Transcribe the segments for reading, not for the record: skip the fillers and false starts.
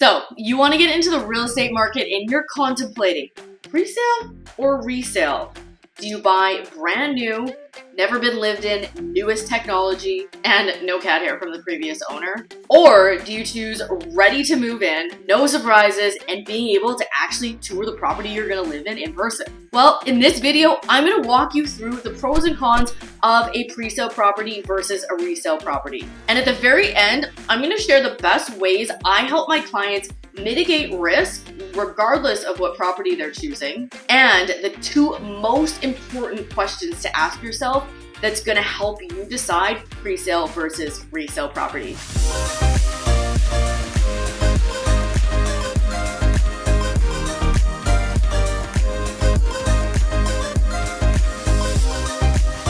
So you want to get into the real estate market and you're contemplating pre-sale or resale. Do you buy brand new, never been lived in, newest technology, and no cat hair from the previous owner? Or do you choose ready to move in, no surprises, and being able to actually tour the property you're gonna live in person? Well, in this video, I'm gonna walk you through the pros and cons of a pre-sale property versus a resale property. And at the very end, I'm gonna share the best ways I help my clients mitigate risk regardless of what property they're choosing, and the two most important questions to ask yourself that's going to help you decide pre-sale versus resale property.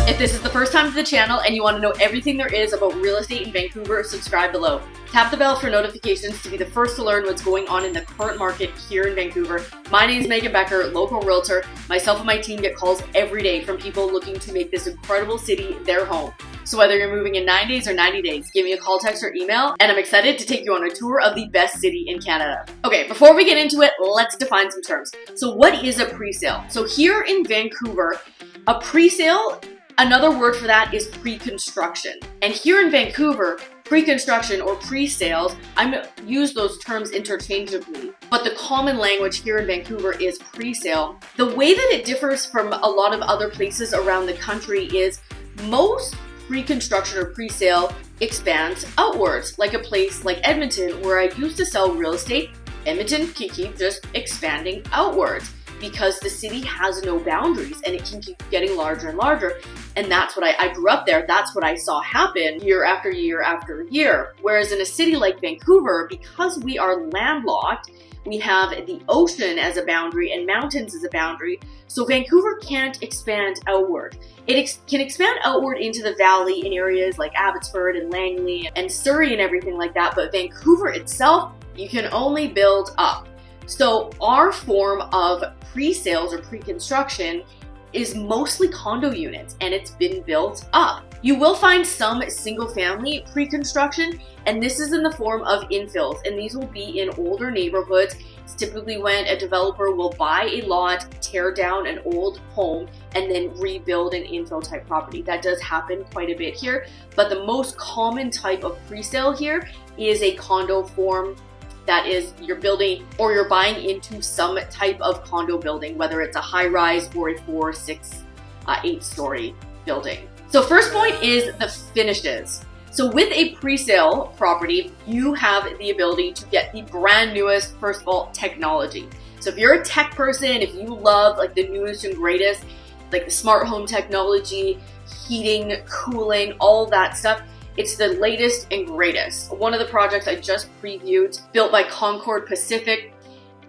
If this is the first time to the channel and you want to know everything there is about real estate in Vancouver, subscribe below. Tap the bell for notifications to be the first to learn what's going on in the current market here in Vancouver. My name is Megan Becker, local realtor. Myself and my team get calls every day from people looking to make this incredible city their home. So whether you're moving in 9 days or 90 days, give me a call, text, or email, and I'm excited to take you on a tour of the best city in Canada. Okay, before we get into it, let's define some terms. So what is a pre-sale? So here in Vancouver, a pre-sale, another word for that is pre-construction. And here in Vancouver, pre-construction or pre-sales, I'm going to use those terms interchangeably, but the common language here in Vancouver is pre-sale. The way that it differs from a lot of other places around the country is most pre-construction or pre-sale expands outwards, like a place like Edmonton, where I used to sell real estate. Edmonton can keep just expanding outwards because the city has no boundaries and it can keep getting larger and larger. And that's what I grew up there. That's what I saw happen year after year after year. Whereas in a city like Vancouver, because we are landlocked, we have the ocean as a boundary and mountains as a boundary. So Vancouver can't expand outward. It can expand outward into the valley in areas like Abbotsford and Langley and Surrey and everything like that. But Vancouver itself, you can only build up. So our form of pre-sales or pre-construction is mostly condo units, and it's been built up. You will find some single family pre-construction, and this is in the form of infills, and these will be in older neighborhoods. It's typically when a developer will buy a lot, tear down an old home, and then rebuild an infill type property. That does happen quite a bit here, but the most common type of pre-sale here is a condo form. That is, you're building or you're buying into some type of condo building, whether it's a high rise or a 4, 6, 8-story building. So first point is the finishes. So with a pre-sale property, you have the ability to get the brand newest, first of all, technology. So if you're a tech person, if you love like the newest and greatest, like the smart home technology, heating, cooling, all that stuff, it's the latest and greatest. One of the projects I just previewed, built by Concord Pacific,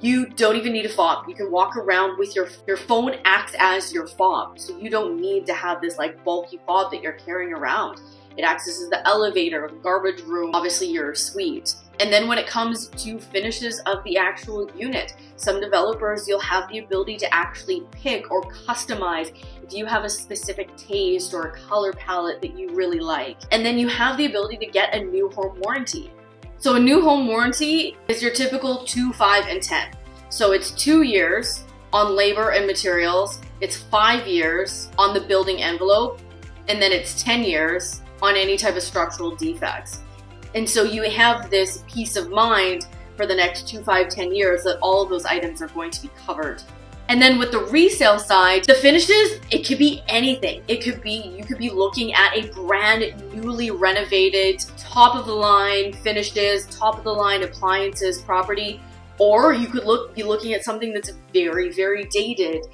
you don't even need a fob. You can walk around with your phone acts as your fob. So you don't need to have this like bulky fob that you're carrying around. It acts as the elevator, garbage room, obviously your suite. And then when it comes to finishes of the actual unit, some developers, you'll have the ability to actually pick or customize if you have a specific taste or a color palette that you really like. And then you have the ability to get a new home warranty. So a new home warranty is your typical 2, 5, and 10. So it's 2 years on labor and materials, it's 5 years on the building envelope, and then it's 10 years on any type of structural defects. And so you have this peace of mind for the next 2, 5, 10 years that all of those items are going to be covered. And then with the resale side, the finishes, it could be anything. You could be looking at a brand newly renovated, top of the line finishes, top of the line appliances property. Or you could be looking at something that's very, very dated,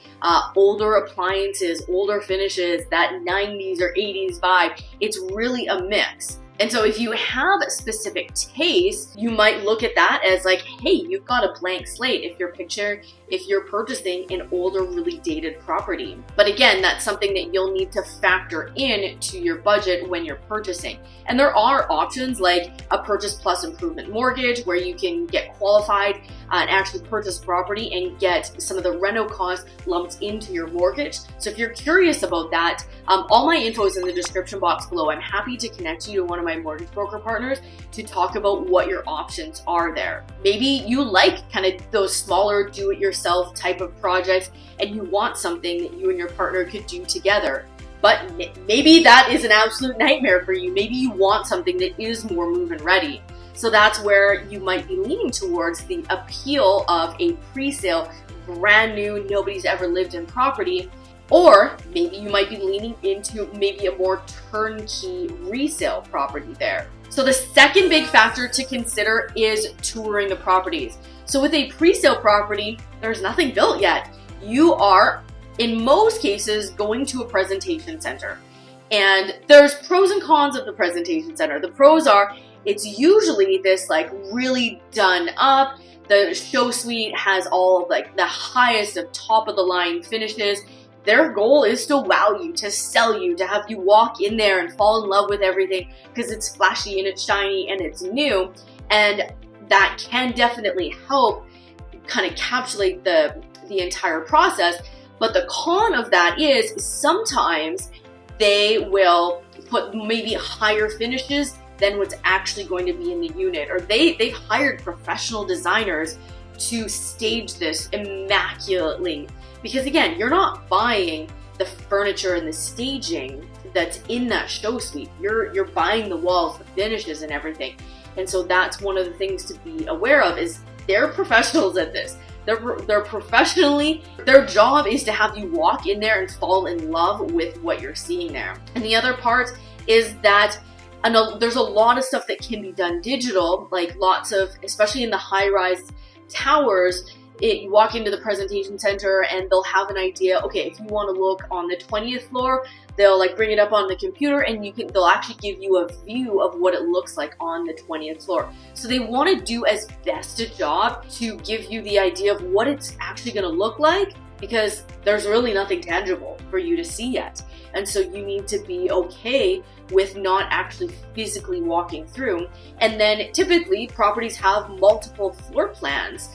older appliances, older finishes, that 90s or 80s vibe. It's really a mix. And so if you have a specific taste, you might look at that as like, hey, you've got a blank slate if you're purchasing an older, really dated property. But again, that's something that you'll need to factor in to your budget when you're purchasing. And there are options like a purchase plus improvement mortgage where you can get qualified and actually purchase property and get some of the reno costs lumped into your mortgage. So if you're curious about that, all my info is in the description box below. I'm happy to connect you to one of my mortgage broker partners to talk about what your options are there. Maybe you like kind of those smaller do-it-yourself type of projects and you want something that you and your partner could do together. But maybe that is an absolute nightmare for you. Maybe you want something that is more move-in ready. So that's where you might be leaning towards the appeal of a pre-sale, brand new, nobody's ever lived in property. Or maybe you might be leaning into maybe a more turnkey resale property there. So the second big factor to consider is touring the properties. So with a pre-sale property, there's nothing built yet. You are, in most cases, going to a presentation center. And there's pros and cons of the presentation center. The pros are, it's usually this like really done up. The show suite has all of like the highest of top of the line finishes. Their goal is to wow you, to sell you, to have you walk in there and fall in love with everything because it's flashy and it's shiny and it's new. And that can definitely help kind of encapsulate the entire process. But the con of that is sometimes they will put maybe higher finishes than what's actually going to be in the unit, or they've hired professional designers to stage this immaculately. Because again, you're not buying the furniture and the staging that's in that show suite. You're buying the walls, the finishes and everything. And so that's one of the things to be aware of is they're professionals at this. They're professionally, their job is to have you walk in there and fall in love with what you're seeing there. And the other part is that there's a lot of stuff that can be done digital, like lots of, especially in the high-rise towers, you walk into the presentation center and they'll have an idea, okay, if you want to look on the 20th floor, they'll like bring it up on the computer and they'll actually give you a view of what it looks like on the 20th floor. So they want to do as best a job to give you the idea of what it's actually going to look like, because there's really nothing tangible for you to see yet. And so you need to be okay with not actually physically walking through. And then typically properties have multiple floor plans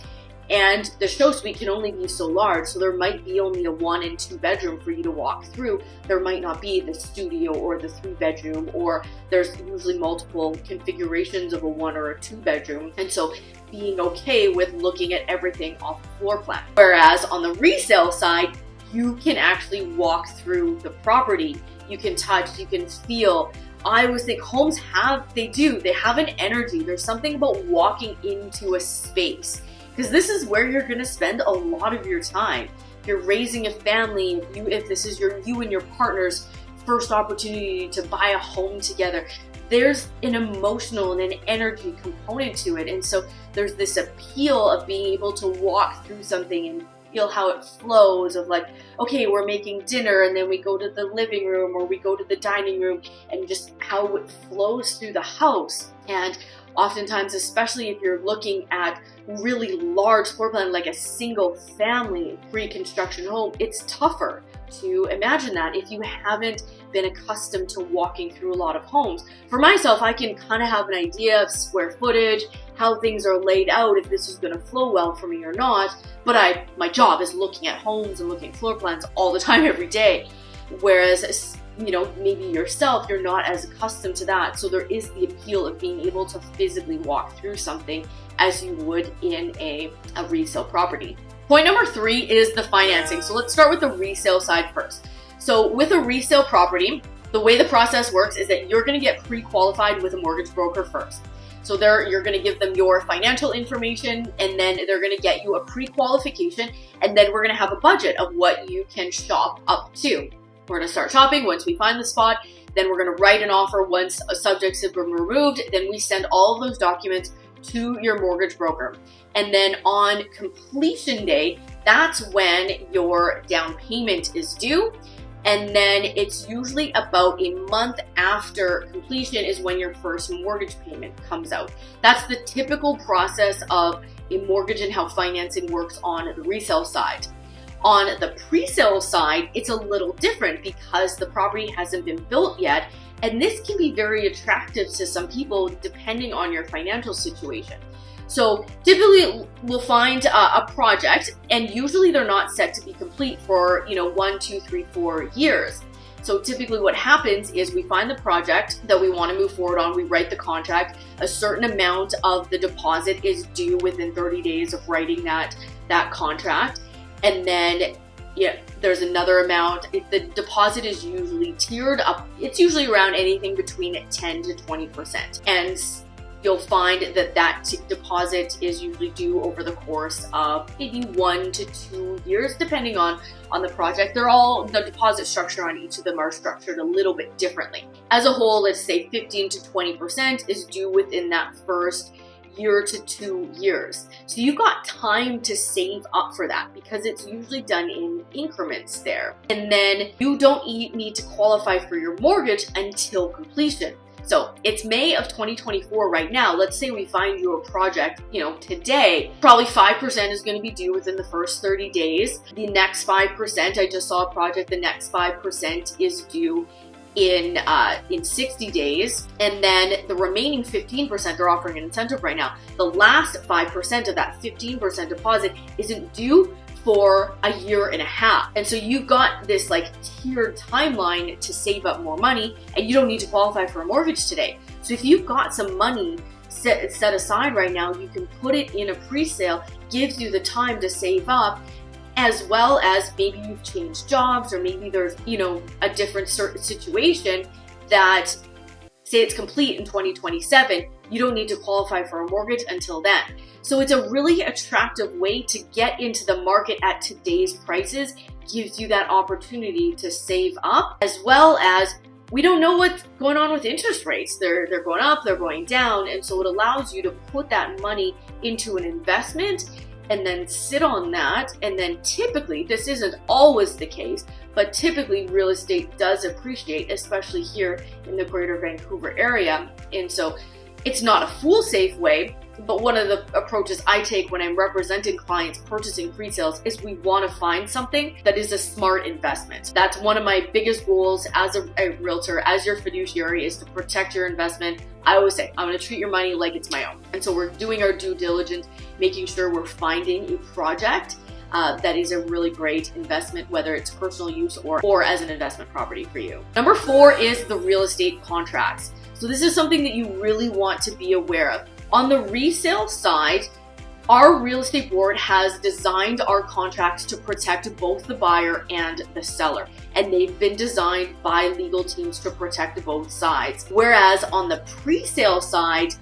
and the show suite can only be so large. So there might be only a 1 and 2 bedroom for you to walk through. There might not be the studio or the 3 bedroom, or there's usually multiple configurations of a 1 or a 2 bedroom. And so being okay with looking at everything off the floor plan. Whereas on the resale side, you can actually walk through the property. You can touch, you can feel. I always think homes have an energy. There's something about walking into a space, because this is where you're gonna spend a lot of your time. If you're raising a family, if this is you and your partner's first opportunity to buy a home together, there's an emotional and an energy component to it. And so there's this appeal of being able to walk through something and feel how it flows, of like, okay, we're making dinner and then we go to the living room or we go to the dining room, and just how it flows through the house. And oftentimes, especially if you're looking at really large floor plan, like a single family pre-construction home, it's tougher to imagine that if you haven't been accustomed to walking through a lot of homes. For myself, I can kind of have an idea of square footage, how things are laid out, if this is going to flow well for me or not. But my job is looking at homes and looking at floor plans all the time, every day. Whereas, maybe yourself, you're not as accustomed to that. So there is the appeal of being able to physically walk through something as you would in a resale property. Point number 3 is the financing. So let's start with the resale side first. So with a resale property, the way the process works is that you're going to get pre-qualified with a mortgage broker first. So you're going to give them your financial information, and then they're going to get you a pre-qualification, and then we're going to have a budget of what you can shop up to. We're going to start shopping once we find the spot. Then we're going to write an offer once subjects have been removed. Then we send all of those documents to your mortgage broker. And then on completion day, that's when your down payment is due. And then it's usually about a month after completion is when your first mortgage payment comes out. That's the typical process of a mortgage and how financing works on the resale side. On the pre-sale side, it's a little different because the property hasn't been built yet, and this can be very attractive to some people depending on your financial situation. So typically we'll find a project, and usually they're not set to be complete for 1, 2, 3, 4 years. So typically what happens is we find the project that we want to move forward on, we write the contract, a certain amount of the deposit is due within 30 days of writing that contract, and then there's another amount. The deposit is usually tiered up. It's usually around anything between 10 to 20%. And you'll find that deposit is usually due over the course of maybe 1 to 2 years, depending on the project. The deposit structure on each of them are structured a little bit differently. As a whole, let's say 15 to 20% is due within that first year to 2 years. So you've got time to save up for that because it's usually done in increments there. And then you don't need to qualify for your mortgage until completion. So it's May of 2024 right now. Let's say we find you a project, today, probably 5% is going to be due within the first 30 days. The next 5%, I just saw a project, the next 5% is due in 60 days, and then the remaining 15%, they're offering an incentive right now. The last 5% of that 15% deposit isn't due for a year and a half. And so you've got this tiered timeline to save up more money, and you don't need to qualify for a mortgage today. So if you've got some money set aside right now, you can put it in a pre-sale, gives you the time to save up, as well as maybe you've changed jobs, or maybe there's, a different situation that, say it's complete in 2027, you don't need to qualify for a mortgage until then. So it's a really attractive way to get into the market at today's prices, gives you that opportunity to save up, as well as we don't know what's going on with interest rates. They're going up, they're going down, and so it allows you to put that money into an investment and then sit on that. And then typically, this isn't always the case, but typically real estate does appreciate, especially here in the greater Vancouver area. And so it's not a fool safe way, but one of the approaches I take when I'm representing clients purchasing pre-sales is we want to find something that is a smart investment. That's one of my biggest goals as a realtor, as your fiduciary, is to protect your investment. I always say, I'm going to treat your money like it's my own. And so we're doing our due diligence, making sure we're finding a project that is a really great investment, whether it's personal use or as an investment property for you. Number 4 is the real estate contracts. So this is something that you really want to be aware of. On the resale side, our real estate board has designed our contracts to protect both the buyer and the seller. And they've been designed by legal teams to protect both sides. Whereas on the pre-sale side,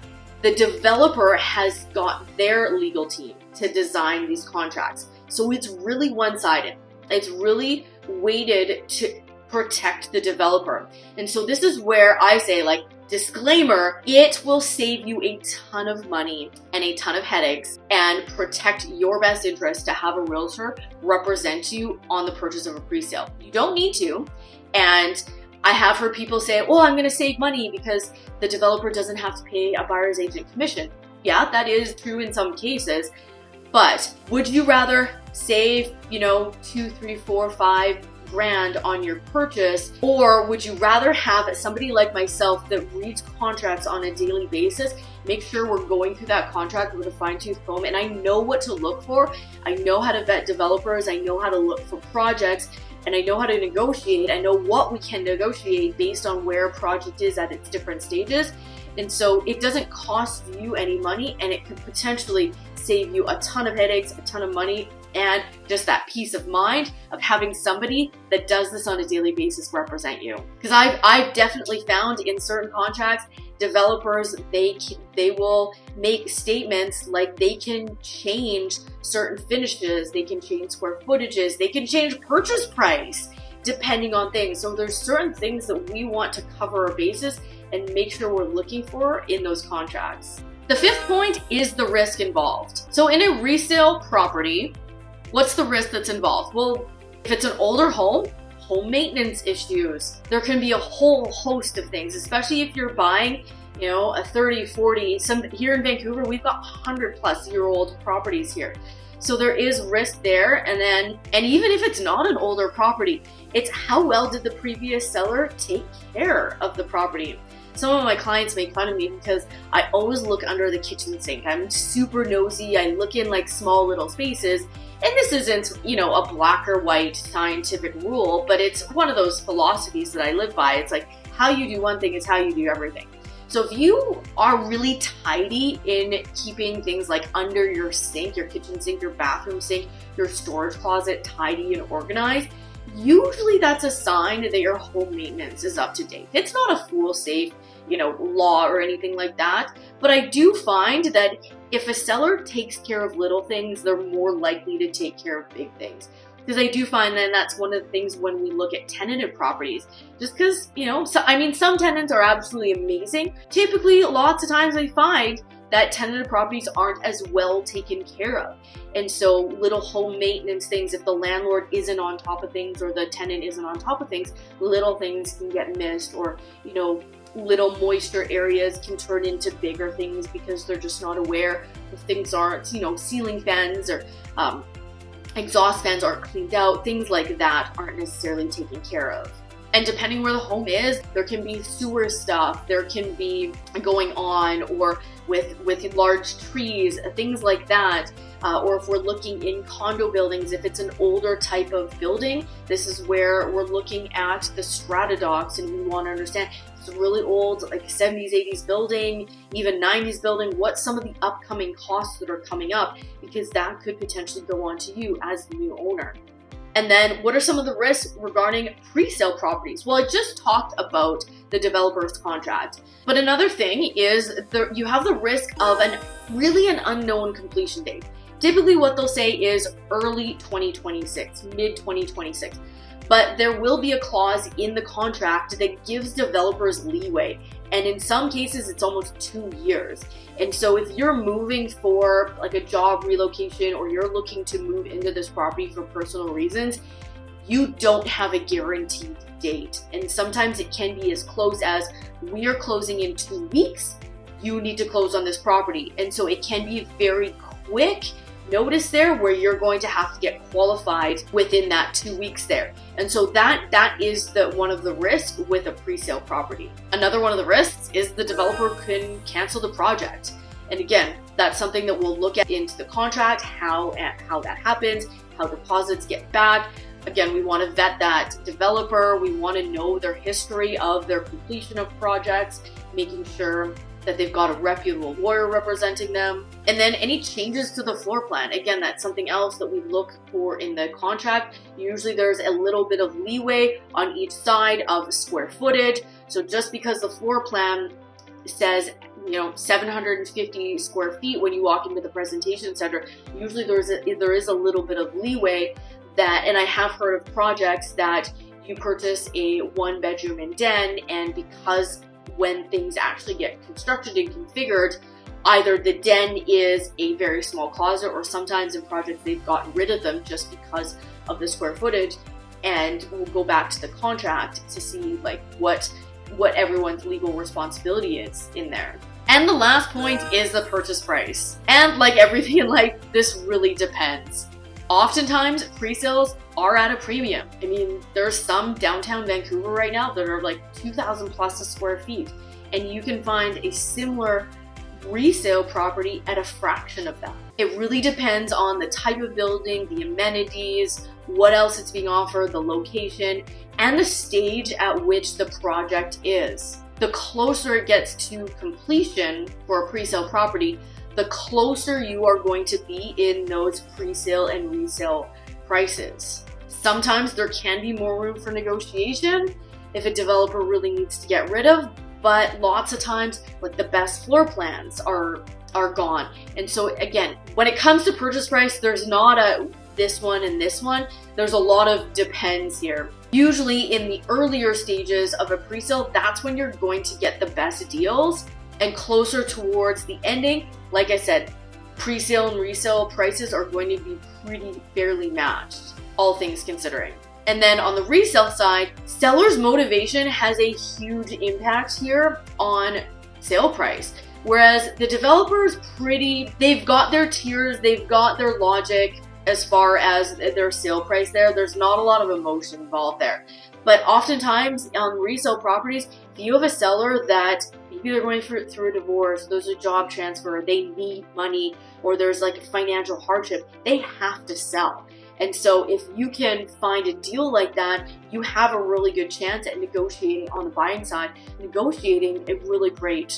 the developer has got their legal team to design these contracts. So it's really one-sided. It's really weighted to protect the developer. And so this is where I say, disclaimer, it will save you a ton of money and a ton of headaches and protect your best interest to have a realtor represent you on the purchase of a pre-sale. You don't need to. And I have heard people say, well, I'm going to save money because the developer doesn't have to pay a buyer's agent commission. Yeah, that is true in some cases. But would you rather save, 2, 3, 4, 5 grand on your purchase, or would you rather have somebody like myself that reads contracts on a daily basis, make sure we're going through that contract with a fine-tooth comb, and I know what to look for, I know how to vet developers, I know how to look for projects, and I know how to negotiate, I know what we can negotiate based on where a project is at its different stages. And so it doesn't cost you any money, and it could potentially save you a ton of headaches, a ton of money, and just that peace of mind of having somebody that does this on a daily basis represent you. Because I've definitely found in certain contracts, developers, they will make statements like they can change certain finishes, they can change square footages, they can change purchase price depending on things. So there's certain things that we want to cover our basis and make sure we're looking for in those contracts. The 5th point is the risk involved. So in a resale property, what's the risk that's involved? Well, if it's an older home maintenance issues, there can be a whole host of things, especially if you're buying, a 30, 40, here in Vancouver, we've got 100-plus-year-old properties here. So there is risk there. And even if it's not an older property, it's how well did the previous seller take care of the property. Some of my clients make fun of me because I always look under the kitchen sink. I'm super nosy. I look in like small little spaces. And this isn't, a black or white scientific rule, but it's one of those philosophies that I live by. It's like how you do one thing is how you do everything. So if you are really tidy in keeping things like under your sink, your kitchen sink, your bathroom sink, your storage closet tidy and organized, usually that's a sign that your home maintenance is up to date. It's not a foolsafe, law or anything like that. But I do find that if a seller takes care of little things, they're more likely to take care of big things. Because I do find that that's one of the things when we look at tenanted properties, just because, some tenants are absolutely amazing. Typically, lots of times I find that tenanted properties aren't as well taken care of. And so little home maintenance things, if the landlord isn't on top of things or the tenant isn't on top of things, little things can get missed, or, little moisture areas can turn into bigger things because they're just not aware if things aren't, ceiling fans or exhaust fans aren't cleaned out. Things like that aren't necessarily taken care of. And depending where the home is, there can be sewer stuff, there can be going on, or with large trees, things like that. Or if we're looking in condo buildings, if it's an older type of building, this is where we're looking at the strata docs, and we want to understand if it's a really old, like 70s, 80s building, even 90s building, what's some of the upcoming costs that are coming up, because that could potentially go on to you as the new owner. And then what are some of the risks regarding pre-sale properties? Well, I just talked about the developer's contract. But another thing is you have the risk of an unknown completion date. Typically what they'll say is early 2026, mid 2026. But there will be a clause in the contract that gives developers leeway. And in some cases, it's almost 2 years. And so if you're moving for like a job relocation, or you're looking to move into this property for personal reasons, you don't have a guaranteed date. And sometimes it can be as close as, we are closing in 2 weeks, you need to close on this property. And so it can be very quick notice there where you're going to have to get qualified within that 2 weeks there. And so that is one of the risks with a pre-sale property. Another one of the risks is the developer can cancel the project. And again, that's something that we'll look at into the contract, how that happens, how deposits get back. Again, we want to vet that developer. We want to know their history of their completion of projects, making sure that they've got a reputable lawyer representing them. And then any changes to the floor plan. Again, that's something else that we look for in the contract. Usually there's a little bit of leeway on each side of square footage. So just because the floor plan says 750 square feet when you walk into the presentation center, usually there is a little bit of leeway that, and I have heard of projects that you purchase a 1-bedroom and den, and because when things actually get constructed and configured, either the den is a very small closet, or sometimes in projects they've gotten rid of them just because of the square footage. And we'll go back to the contract to see like what everyone's legal responsibility is in there. And the last point is the purchase price. And like everything in life, this really depends. Oftentimes, pre-sales are at a premium. I mean, there's some downtown Vancouver right now that are like 2,000 plus a square feet. And you can find a similar resale property at a fraction of that. It really depends on the type of building, the amenities, what else it's being offered, the location, and the stage at which the project is. The closer it gets to completion for a pre-sale property, the closer you are going to be in those pre-sale and resale prices. Sometimes there can be more room for negotiation if a developer really needs to get rid of, but lots of times like the best floor plans are gone. And so again, when it comes to purchase price, there's not a this one and this one. There's a lot of depends here. Usually in the earlier stages of a pre-sale, that's when you're going to get the best deals. And closer towards the ending, like I said, pre-sale and resale prices are going to be pretty fairly matched, all things considering. And then on the resale side, seller's motivation has a huge impact here on sale price. Whereas the developer's they've got their tiers, they've got their logic as far as their sale price there. There's not a lot of emotion involved there. But oftentimes on resale properties, if you have a seller that maybe they're going through a divorce, there's a job transfer, they need money, or there's like a financial hardship, they have to sell. And so if you can find a deal like that, you have a really good chance at negotiating on the buying side, negotiating a really great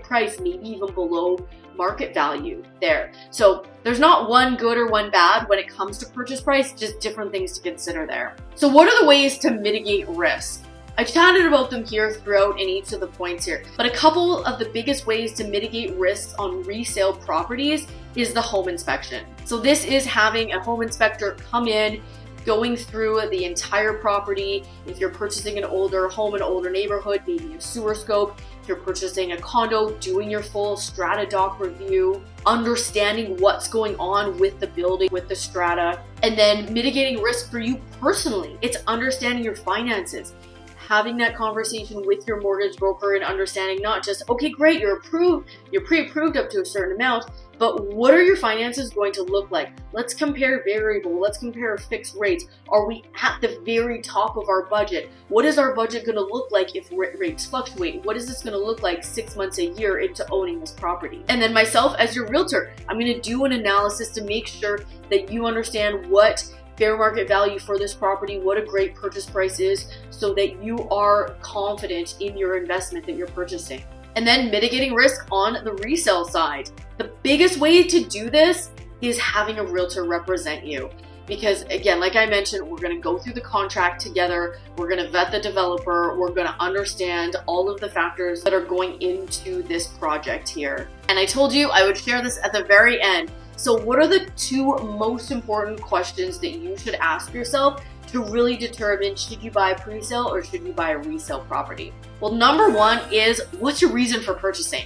price, maybe even below market value there. So there's not one good or one bad when it comes to purchase price, just different things to consider there. So what are the ways to mitigate risk? I chatted about them here throughout in each of the points here, but a couple of the biggest ways to mitigate risks on resale properties is the home inspection. So this is having a home inspector come in, going through the entire property. If you're purchasing an older home, an older neighborhood, maybe a sewer scope. If you're purchasing a condo, doing your full strata doc review, understanding what's going on with the building, with the strata, and then mitigating risk for you personally. It's understanding your finances, having that conversation with your mortgage broker and understanding not just, okay, great, you're approved, you're pre-approved up to a certain amount, but what are your finances going to look like? Let's compare variable, let's compare fixed rates. Are we at the very top of our budget? What is our budget gonna look like if rates fluctuate? What is this gonna look like 6 months, a year into owning this property? And then myself as your realtor, I'm gonna do an analysis to make sure that you understand what fair market value for this property, what a great purchase price is, so that you are confident in your investment that you're purchasing. And then mitigating risk on the resale side. The biggest way to do this is having a realtor represent you. Because again, like I mentioned, we're gonna go through the contract together, we're gonna vet the developer, we're gonna understand all of the factors that are going into this project here. And I told you I would share this at the very end. So what are the two most important questions that you should ask yourself to really determine, should you buy a pre-sale or should you buy a resale property? Well, number one is, what's your reason for purchasing?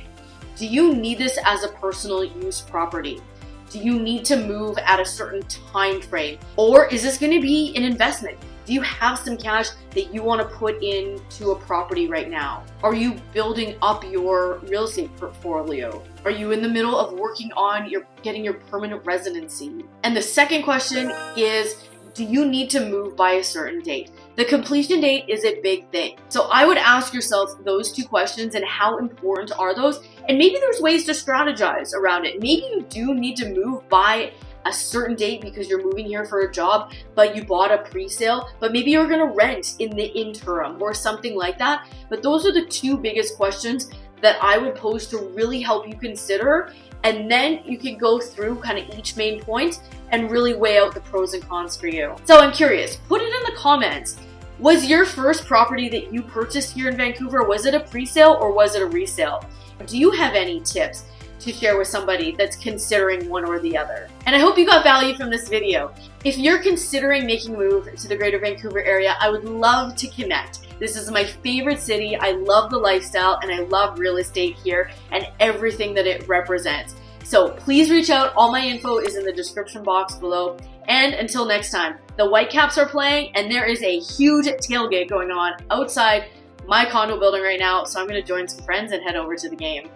Do you need this as a personal use property? Do you need to move at a certain time frame? Or is this gonna be an investment? Do you have some cash that you want to put into a property right now? Are you building up your real estate portfolio? Are you in the middle of working on getting your permanent residency? And the second question is, do you need to move by a certain date? The completion date is a big thing. So I would ask yourself those two questions and how important are those? And maybe there's ways to strategize around it. Maybe you do need to move by a certain date because you're moving here for a job, but you bought a pre-sale, but maybe you're gonna rent in the interim or something like that. But those are the two biggest questions that I would pose to really help you consider. And then you can go through kind of each main point and really weigh out the pros and cons for you. So I'm curious, put it in the comments. Was your first property that you purchased here in Vancouver, was it a pre-sale or was it a resale? Do you have any tips to share with somebody that's considering one or the other? And I hope you got value from this video. If you're considering making a move to the Greater Vancouver area, I would love to connect. This is my favorite city. I love the lifestyle and I love real estate here and everything that it represents. So please reach out. All my info is in the description box below. And until next time, the Whitecaps are playing and there is a huge tailgate going on outside my condo building right now. So I'm going to join some friends and head over to the game.